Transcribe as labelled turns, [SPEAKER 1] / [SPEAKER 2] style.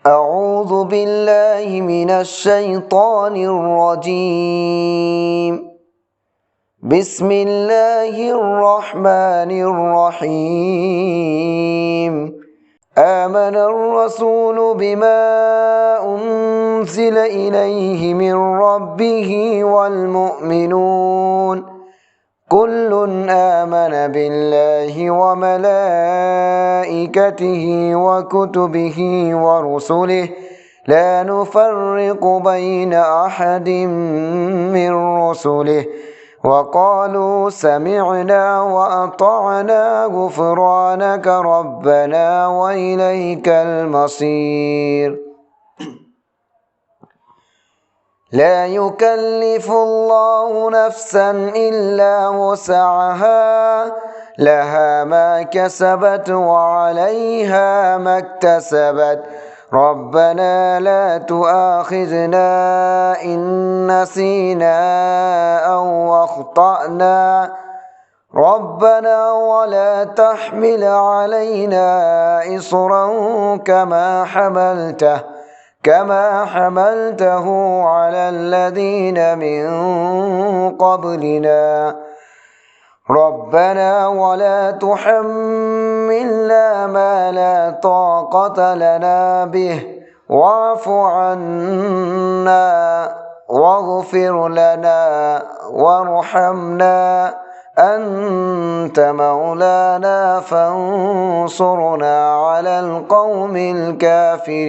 [SPEAKER 1] أعوذ بالله من الشيطان الرجيم. بسم الله الرحمن الرحيم. آمن الرسول بما أنزل إليه من ربه والمؤمنون كل آمن بالله وملائكته وكتبه ورسله لا نفرق بين أحد من رسله وقالوا سمعنا وأطعنا غفرانك ربنا وإليك المصير. لا يكلف الله نفسا إلا وسعها لها ما كسبت وعليها ما اكتسبت ربنا لا تؤاخذنا إن نسينا أو أخطأنا ربنا ولا تحمل علينا إصرا كما حملته على الذين من قبلنا ربنا ولا تحملنا ما لا طاقة لنا به واعف عنا واغفر لنا وارحمنا أنت مولانا فانصرنا على القوم الكافرين.